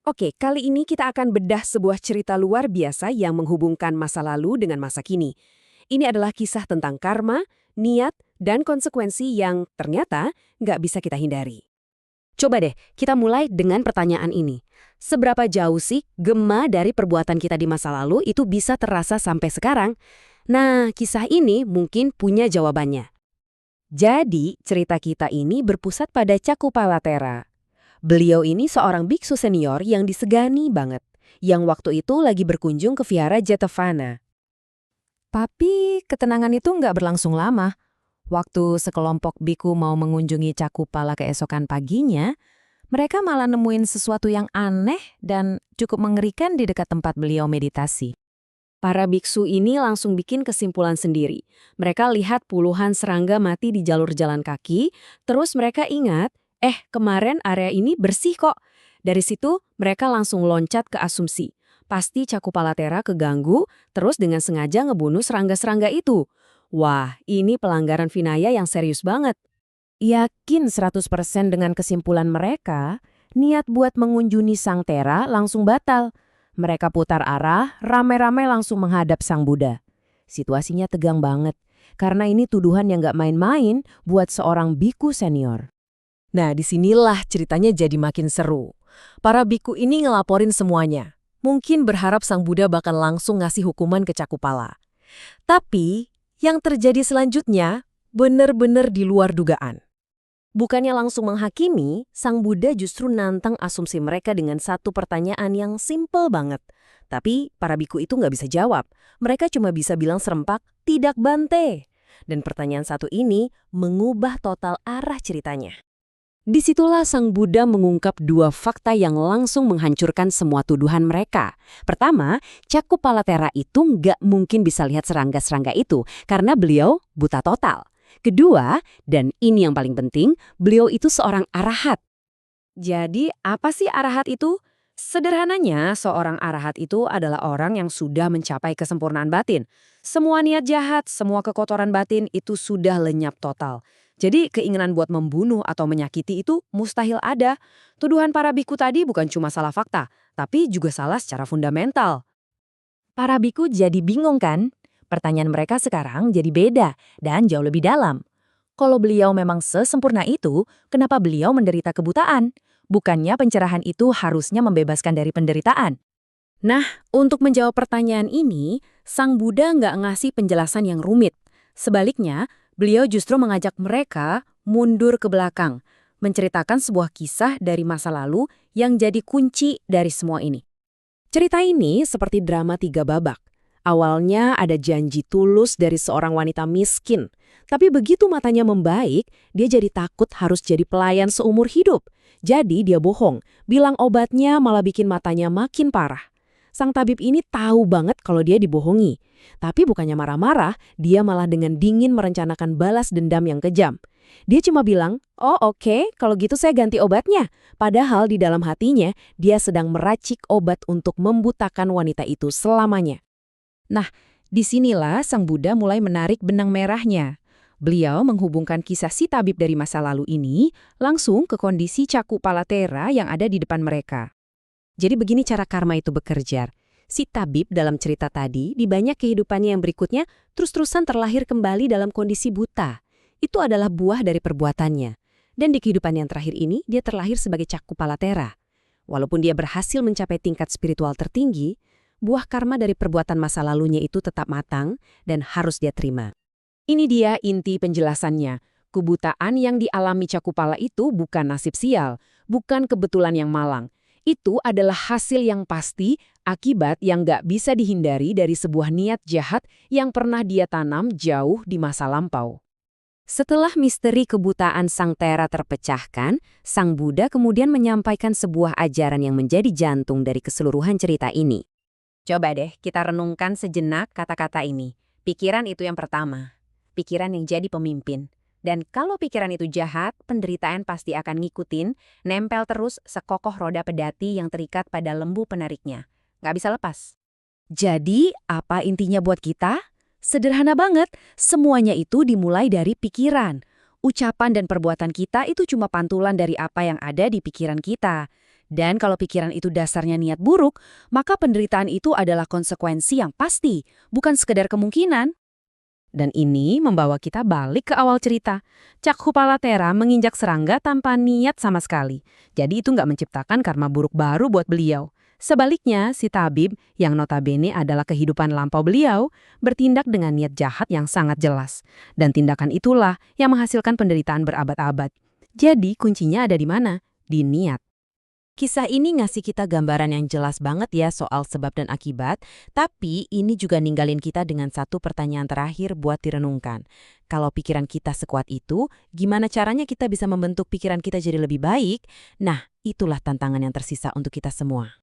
Oke, kali ini kita akan bedah sebuah cerita luar biasa yang menghubungkan masa lalu dengan masa kini. Ini adalah kisah tentang karma, niat, dan konsekuensi yang ternyata nggak bisa kita hindari. Coba deh, kita mulai dengan pertanyaan ini. Seberapa jauh sih gema dari perbuatan kita di masa lalu itu bisa terasa sampai sekarang? Nah, kisah ini mungkin punya jawabannya. Jadi, cerita kita ini berpusat pada Cakupalatera. Beliau ini seorang biksu senior yang disegani banget, yang waktu itu lagi berkunjung ke Vihara Jetavana. Tapi ketenangan itu nggak berlangsung lama. Waktu sekelompok biku mau mengunjungi Cakupala keesokan paginya, mereka malah nemuin sesuatu yang aneh dan cukup mengerikan di dekat tempat beliau meditasi. Para biksu ini langsung bikin kesimpulan sendiri. Mereka lihat puluhan serangga mati di jalur jalan kaki, terus mereka ingat, kemarin area ini bersih kok. Dari situ, mereka langsung loncat ke asumsi. Pasti Cakupalatera keganggu, terus dengan sengaja ngebunuh serangga-serangga itu. Wah, ini pelanggaran Vinaya yang serius banget. Yakin 100% dengan kesimpulan mereka, niat buat mengunjungi Sang Tera langsung batal. Mereka putar arah, rame-rame langsung menghadap Sang Buddha. Situasinya tegang banget, karena ini tuduhan yang gak main-main buat seorang biku senior. Nah, disinilah ceritanya jadi makin seru. Para biku ini ngelaporin semuanya. Mungkin berharap Sang Buddha bakal langsung ngasih hukuman ke Cakupala. Tapi, yang terjadi selanjutnya benar-benar di luar dugaan. Bukannya langsung menghakimi, Sang Buddha justru nantang asumsi mereka dengan satu pertanyaan yang simpel banget. Tapi para biku itu nggak bisa jawab. Mereka cuma bisa bilang serempak, tidak bante. Dan pertanyaan satu ini mengubah total arah ceritanya. Disitulah Sang Buddha mengungkap dua fakta yang langsung menghancurkan semua tuduhan mereka. Pertama, Cakupalatera itu nggak mungkin bisa lihat serangga-serangga itu karena beliau buta total. Kedua, dan ini yang paling penting, beliau itu seorang arahat. Jadi, apa sih arahat itu? Sederhananya, seorang arahat itu adalah orang yang sudah mencapai kesempurnaan batin. Semua niat jahat, semua kekotoran batin itu sudah lenyap total. Jadi, keinginan buat membunuh atau menyakiti itu mustahil ada. Tuduhan para biku tadi bukan cuma salah fakta, tapi juga salah secara fundamental. Para biku jadi bingung kan? Pertanyaan mereka sekarang jadi beda dan jauh lebih dalam. Kalau beliau memang sesempurna itu, kenapa beliau menderita kebutaan? Bukannya pencerahan itu harusnya membebaskan dari penderitaan. Nah, untuk menjawab pertanyaan ini, Sang Buddha nggak ngasih penjelasan yang rumit. Sebaliknya, beliau justru mengajak mereka mundur ke belakang, menceritakan sebuah kisah dari masa lalu yang jadi kunci dari semua ini. Cerita ini seperti drama 3 babak. Awalnya ada janji tulus dari seorang wanita miskin, tapi begitu matanya membaik, dia jadi takut harus jadi pelayan seumur hidup. Jadi dia bohong, bilang obatnya malah bikin matanya makin parah. Sang tabib ini tahu banget kalau dia dibohongi. Tapi bukannya marah-marah, dia malah dengan dingin merencanakan balas dendam yang kejam. Dia cuma bilang, oh oke, kalau gitu saya ganti obatnya. Padahal di dalam hatinya, dia sedang meracik obat untuk membutakan wanita itu selamanya. Nah, disinilah Sang Buddha mulai menarik benang merahnya. Beliau menghubungkan kisah si tabib dari masa lalu ini langsung ke kondisi Cakupalatera yang ada di depan mereka. Jadi begini cara karma itu bekerja. Si tabib dalam cerita tadi di banyak kehidupannya yang berikutnya terus-terusan terlahir kembali dalam kondisi buta. Itu adalah buah dari perbuatannya. Dan di kehidupan yang terakhir ini dia terlahir sebagai Cakupalatera. Walaupun dia berhasil mencapai tingkat spiritual tertinggi, buah karma dari perbuatan masa lalunya itu tetap matang dan harus dia terima. Ini dia inti penjelasannya. Kebutaan yang dialami Cakupala itu bukan nasib sial, bukan kebetulan yang malang. Itu adalah hasil yang pasti, akibat yang nggak bisa dihindari dari sebuah niat jahat yang pernah dia tanam jauh di masa lampau. Setelah misteri kebutaan Sang Tera terpecahkan, Sang Buddha kemudian menyampaikan sebuah ajaran yang menjadi jantung dari keseluruhan cerita ini. Coba deh kita renungkan sejenak kata-kata ini. Pikiran itu yang pertama. Pikiran yang jadi pemimpin. Dan kalau pikiran itu jahat, penderitaan pasti akan ngikutin, nempel terus sekokoh roda pedati yang terikat pada lembu penariknya. Nggak bisa lepas. Jadi, apa intinya buat kita? Sederhana banget, semuanya itu dimulai dari pikiran. Ucapan dan perbuatan kita itu cuma pantulan dari apa yang ada di pikiran kita. Dan kalau pikiran itu dasarnya niat buruk, maka penderitaan itu adalah konsekuensi yang pasti, bukan sekedar kemungkinan. Dan ini membawa kita balik ke awal cerita. Cakhupalatera menginjak serangga tanpa niat sama sekali. Jadi itu nggak menciptakan karma buruk baru buat beliau. Sebaliknya, si tabib, yang notabene adalah kehidupan lampau beliau, bertindak dengan niat jahat yang sangat jelas. Dan tindakan itulah yang menghasilkan penderitaan berabad-abad. Jadi kuncinya ada di mana? Di niat. Kisah ini ngasih kita gambaran yang jelas banget ya soal sebab dan akibat, tapi ini juga ninggalin kita dengan satu pertanyaan terakhir buat direnungkan. Kalau pikiran kita sekuat itu, gimana caranya kita bisa membentuk pikiran kita jadi lebih baik? Nah, itulah tantangan yang tersisa untuk kita semua.